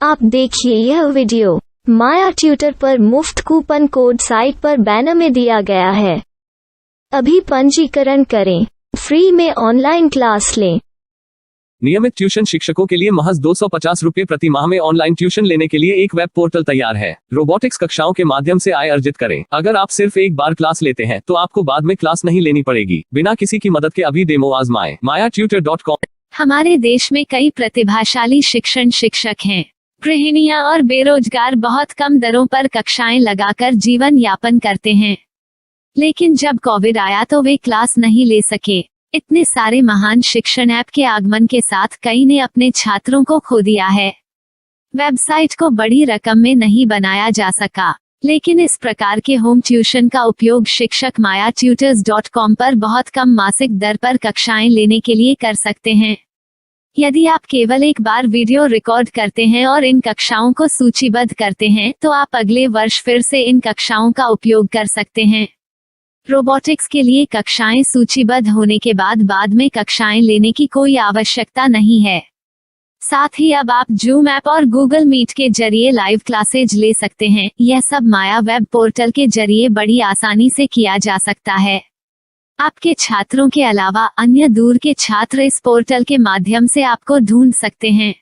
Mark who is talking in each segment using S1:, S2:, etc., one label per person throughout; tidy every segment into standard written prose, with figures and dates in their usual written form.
S1: आप देखिए यह वीडियो माया ट्यूटर पर मुफ्त कूपन कोड साइट पर बैनर में दिया गया है। अभी पंजीकरण करें, फ्री में ऑनलाइन क्लास लें।
S2: नियमित ट्यूशन शिक्षकों के लिए महज 250 रुपये प्रति माह में ऑनलाइन ट्यूशन लेने के लिए एक वेब पोर्टल तैयार है। रोबोटिक्स कक्षाओं के माध्यम से आय अर्जित करें। अगर आप सिर्फ एक बार क्लास लेते हैं तो आपको बाद में क्लास नहीं लेनी पड़ेगी। बिना किसी की मदद के अभी डेमो आजमाएं। mayatutor.com।
S3: हमारे देश में कई प्रतिभाशाली शिक्षक हैं। गृहिणियां और बेरोजगार बहुत कम दरों पर कक्षाएं लगाकर जीवन यापन करते हैं, लेकिन जब कोविड आया तो वे क्लास नहीं ले सके। इतने सारे महान शिक्षण ऐप के आगमन के साथ कई ने अपने छात्रों को खो दिया है। वेबसाइट को बड़ी रकम में नहीं बनाया जा सका, लेकिन इस प्रकार के होम ट्यूशन का उपयोग शिक्षक mayatutors.com पर बहुत कम मासिक दर पर कक्षाएं लेने के लिए कर सकते हैं। यदि आप केवल एक बार वीडियो रिकॉर्ड करते हैं और इन कक्षाओं को सूचीबद्ध करते हैं तो आप अगले वर्ष फिर से इन कक्षाओं का उपयोग कर सकते हैं। रोबोटिक्स के लिए कक्षाएं सूचीबद्ध होने के बाद में कक्षाएं लेने की कोई आवश्यकता नहीं है। साथ ही अब आप जूम ऐप और गूगल मीट के जरिए लाइव क्लासेज ले सकते हैं। यह सब माया वेब पोर्टल के जरिए बड़ी आसानी से किया जा सकता है। आपके छात्रों के अलावा अन्य दूर के छात्र इस पोर्टल के माध्यम से आपको ढूंढ सकते हैं।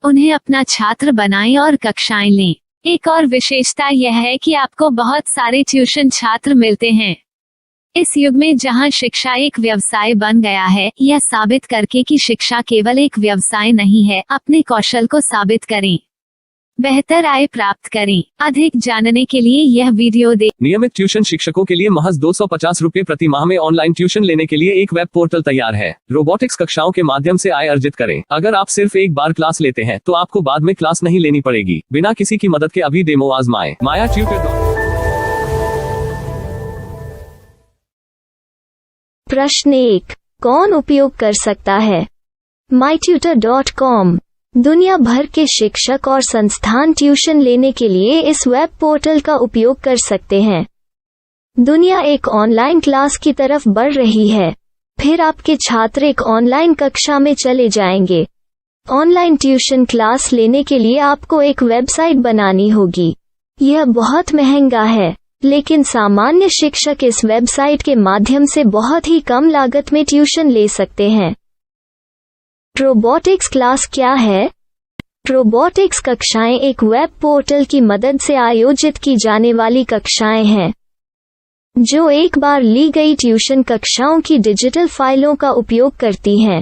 S3: उन्हें अपना छात्र बनाएं और कक्षाएं लें। एक और विशेषता यह है कि आपको बहुत सारे ट्यूशन छात्र मिलते हैं। इस युग में जहां शिक्षा एक व्यवसाय बन गया है, यह साबित करके कि शिक्षा केवल एक व्यवसाय नहीं है, अपने कौशल को साबित करें, बेहतर आय प्राप्त करें। अधिक जानने के लिए यह वीडियो देखें।
S2: नियमित ट्यूशन शिक्षकों के लिए महज 250 रुपये प्रति माह में ऑनलाइन ट्यूशन लेने के लिए एक वेब पोर्टल तैयार है। रोबोटिक्स कक्षाओं के माध्यम से आय अर्जित करें। अगर आप सिर्फ एक बार क्लास लेते हैं तो आपको बाद में क्लास नहीं लेनी पड़ेगी। बिना किसी की मदद के अभी डेमो आजमाएं। mayatutor.com।
S1: प्रश्न 1, कौन उपयोग कर सकता है? mytutor.com दुनिया भर के शिक्षक और संस्थान ट्यूशन लेने के लिए इस वेब पोर्टल का उपयोग कर सकते हैं। दुनिया एक ऑनलाइन क्लास की तरफ बढ़ रही है। फिर आपके छात्र एक ऑनलाइन कक्षा में चले जाएंगे। ऑनलाइन ट्यूशन क्लास लेने के लिए आपको एक वेबसाइट बनानी होगी। यह बहुत महंगा है, लेकिन सामान्य शिक्षक इस वेबसाइट के माध्यम से बहुत ही कम लागत में ट्यूशन ले सकते हैं। रोबोटिक्स क्लास क्या है? रोबोटिक्स कक्षाएं एक वेब पोर्टल की मदद से आयोजित की जाने वाली कक्षाएं हैं, जो एक बार ली गई ट्यूशन कक्षाओं की डिजिटल फाइलों का उपयोग करती हैं।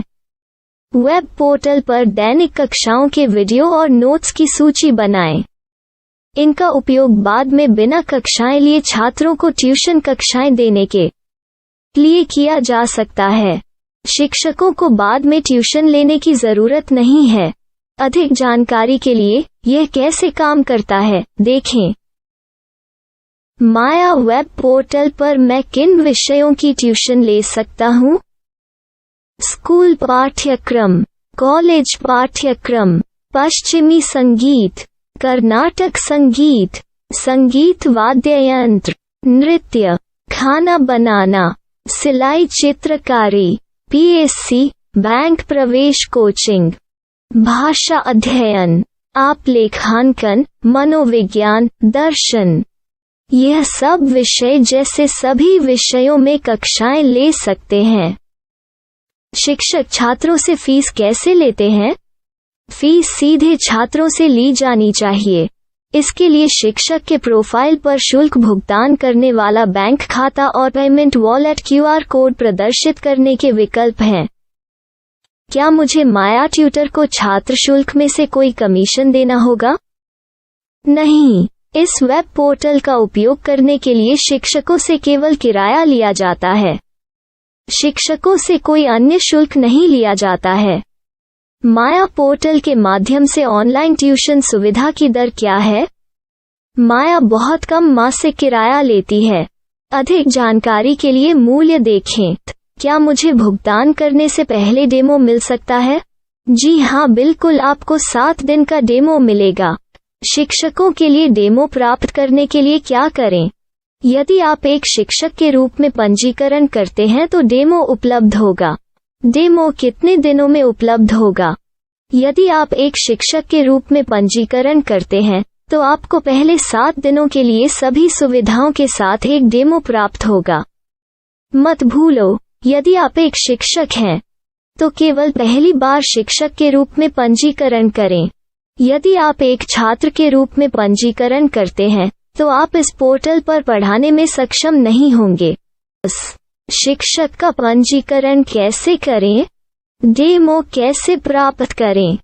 S1: वेब पोर्टल पर दैनिक कक्षाओं के वीडियो और नोट्स की सूची बनाएं। इनका उपयोग बाद में बिना कक्षाएं लिए छात्रों को ट्यूशन कक्षाएं देने के लिए किया जा सकता है। शिक्षकों को बाद में ट्यूशन लेने की जरूरत नहीं है। अधिक जानकारी के लिए यह कैसे काम करता है, देखें। माया वेब पोर्टल पर मैं किन विषयों की ट्यूशन ले सकता हूँ? स्कूल पाठ्यक्रम, कॉलेज पाठ्यक्रम, पश्चिमी संगीत, कर्नाटक संगीत, संगीत वाद्य यंत्र, नृत्य, खाना बनाना, सिलाई चित्रकारी, पीएससी, बैंक प्रवेश कोचिंग, भाषा अध्ययन, आप लेखांकन, मनोविज्ञान, दर्शन। यह सब विषय जैसे सभी विषयों में कक्षाएं ले सकते हैं। शिक्षक छात्रों से फीस कैसे लेते हैं? फीस सीधे छात्रों से ली जानी चाहिए। इसके लिए शिक्षक के प्रोफाइल पर शुल्क भुगतान करने वाला बैंक खाता और पेमेंट वॉलेट क्यूआर कोड प्रदर्शित करने के विकल्प हैं। क्या मुझे माया ट्यूटर को छात्र शुल्क में से कोई कमीशन देना होगा? नहीं, इस वेब पोर्टल का उपयोग करने के लिए शिक्षकों से केवल किराया लिया जाता है। शिक्षकों से कोई अन्य शुल्क नहीं लिया जाता है। माया पोर्टल के माध्यम से ऑनलाइन ट्यूशन सुविधा की दर क्या है? माया बहुत कम मासिक किराया लेती है। अधिक जानकारी के लिए मूल्य देखें। क्या मुझे भुगतान करने से पहले डेमो मिल सकता है? जी हाँ, बिल्कुल, आपको 7 दिन का डेमो मिलेगा। शिक्षकों के लिए डेमो प्राप्त करने के लिए क्या करें? यदि आप एक शिक्षक के रूप में पंजीकरण करते हैं तो डेमो उपलब्ध होगा। डेमो कितने दिनों में उपलब्ध होगा? यदि आप एक शिक्षक के रूप में पंजीकरण करते हैं तो आपको पहले 7 दिनों के लिए सभी सुविधाओं के साथ एक डेमो प्राप्त होगा। मत भूलो, यदि आप एक शिक्षक हैं तो केवल पहली बार शिक्षक के रूप में पंजीकरण करें। यदि आप एक छात्र के रूप में पंजीकरण करते हैं तो आप इस पोर्टल पर पढ़ाने में सक्षम नहीं होंगे। शिक्षक का पंजीकरण कैसे करें? डेमो कैसे प्राप्त करें?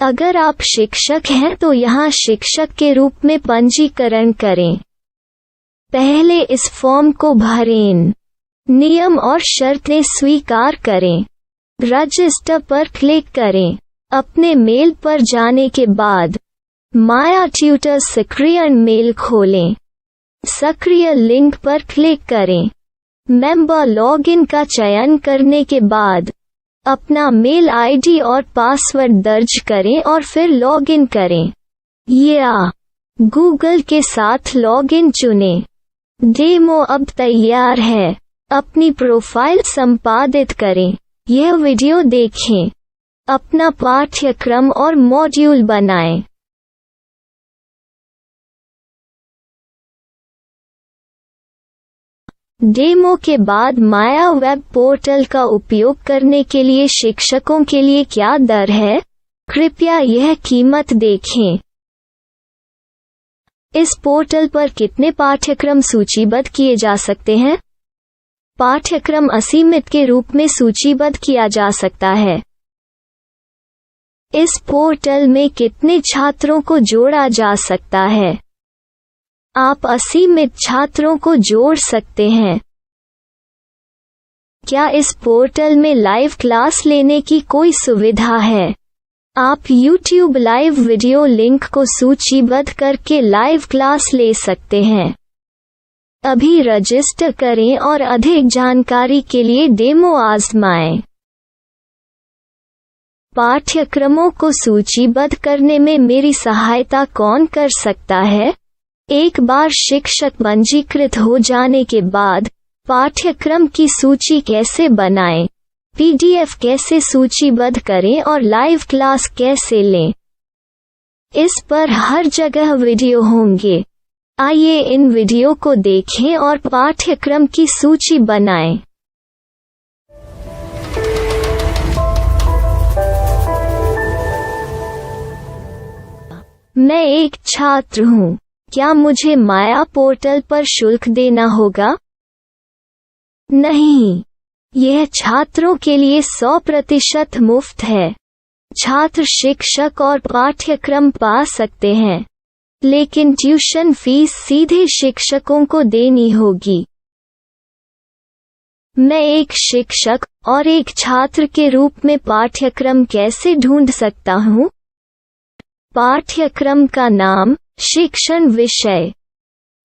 S1: अगर आप शिक्षक हैं तो यहाँ शिक्षक के रूप में पंजीकरण करें। पहले इस फॉर्म को भरें। नियम और शर्तें स्वीकार करें। रजिस्टर पर क्लिक करें। अपने मेल पर जाने के बाद माया ट्यूटर सक्रिय मेल खोलें। सक्रिय लिंक पर क्लिक करें। मेंबर लॉगिन का चयन करने के बाद अपना मेल आईडी और पासवर्ड दर्ज करें और फिर लॉगिन करें या गूगल के साथ लॉगिन चुनें। डेमो अब तैयार है। अपनी प्रोफाइल संपादित करें। यह वीडियो देखें। अपना पाठ्यक्रम और मॉड्यूल बनाएं। डेमो के बाद माया वेब पोर्टल का उपयोग करने के लिए शिक्षकों के लिए क्या दर है? कृपया यह कीमत देखें। इस पोर्टल पर कितने पाठ्यक्रम सूचीबद्ध किए जा सकते हैं? पाठ्यक्रम असीमित के रूप में सूचीबद्ध किया जा सकता है। इस पोर्टल में कितने छात्रों को जोड़ा जा सकता है? आप असीमित छात्रों को जोड़ सकते हैं। क्या इस पोर्टल में लाइव क्लास लेने की कोई सुविधा है? आप YouTube लाइव वीडियो लिंक को सूचीबद्ध करके लाइव क्लास ले सकते हैं। अभी रजिस्टर करें और अधिक जानकारी के लिए डेमो आजमाएं। पाठ्यक्रमों को सूचीबद्ध करने में मेरी सहायता कौन कर सकता है? एक बार शिक्षक पंजीकृत हो जाने के बाद पाठ्यक्रम की सूची कैसे बनाएं, PDF कैसे सूचीबद्ध करें और लाइव क्लास कैसे लें, इस पर हर जगह वीडियो होंगे। आइए इन वीडियो को देखें और पाठ्यक्रम की सूची बनाएं। मैं एक छात्र हूँ। क्या मुझे माया पोर्टल पर शुल्क देना होगा? नहीं, यह छात्रों के लिए 100% मुफ्त है। छात्र शिक्षक और पाठ्यक्रम पा सकते हैं, लेकिन ट्यूशन फीस सीधे शिक्षकों को देनी होगी। मैं एक शिक्षक और एक छात्र के रूप में पाठ्यक्रम कैसे ढूंढ सकता हूँ? पाठ्यक्रम का नाम, शिक्षण विषय,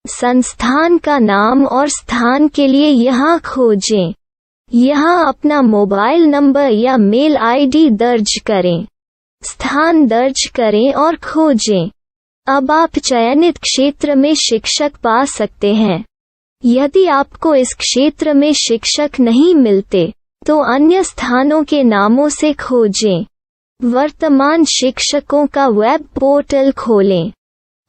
S1: संस्थान का नाम और स्थान के लिए यहाँ खोजें। यहाँ अपना मोबाइल नंबर या मेल आईडी दर्ज करें। स्थान दर्ज करें और खोजें। अब आप चयनित क्षेत्र में शिक्षक पा सकते हैं। यदि आपको इस क्षेत्र में शिक्षक नहीं मिलते तो अन्य स्थानों के नामों से खोजें। वर्तमान शिक्षकों का वेब पोर्टल खोलें।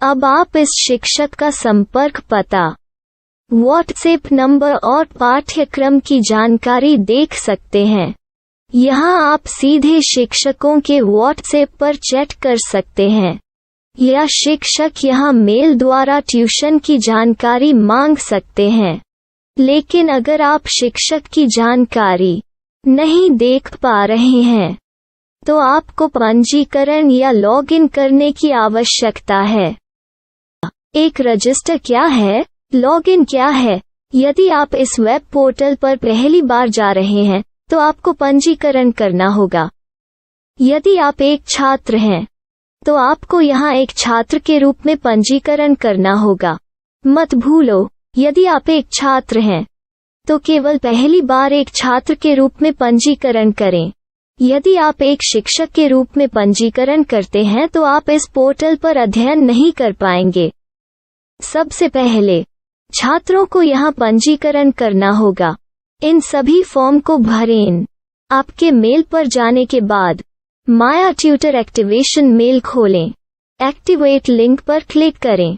S1: अब आप इस शिक्षक का संपर्क पता, व्हाट्सएप नंबर और पाठ्यक्रम की जानकारी देख सकते हैं। यहाँ आप सीधे शिक्षकों के व्हाट्सएप पर चैट कर सकते हैं या शिक्षक यहाँ मेल द्वारा ट्यूशन की जानकारी मांग सकते हैं। लेकिन अगर आप शिक्षक की जानकारी नहीं देख पा रहे हैं तो आपको पंजीकरण या लॉगिन करने की आवश्यकता है। एक रजिस्टर क्या है? लॉगिन क्या है? यदि आप इस वेब पोर्टल पर पहली बार जा रहे हैं तो आपको पंजीकरण करना होगा। यदि आप एक छात्र हैं तो आपको यहाँ एक छात्र के रूप में पंजीकरण करना होगा। मत भूलो, यदि आप एक छात्र हैं तो केवल पहली बार एक छात्र के रूप में पंजीकरण करें। यदि आप एक शिक्षक के रूप में पंजीकरण करते हैं तो आप इस पोर्टल पर अध्ययन नहीं कर पाएंगे। सबसे पहले छात्रों को यहाँ पंजीकरण करना होगा। इन सभी फॉर्म को भरें। आपके मेल पर जाने के बाद माया ट्यूटर एक्टिवेशन मेल खोलें। एक्टिवेट लिंक पर क्लिक करें।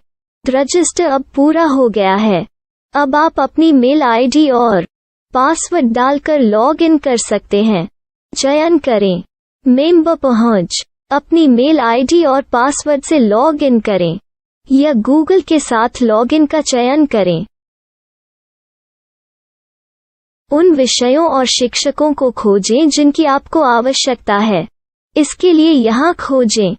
S1: रजिस्टर अब पूरा हो गया है। अब आप अपनी मेल आईडी और पासवर्ड डालकर लॉग इन कर सकते हैं। चयन करें मेंबर पहुंच। अपनी मेल आईडी और पासवर्ड से लॉग इन करें या गूगल के साथ लॉग इन का चयन करें। उन विषयों और शिक्षकों को खोजें जिनकी आपको आवश्यकता है। इसके लिए यहाँ खोजें।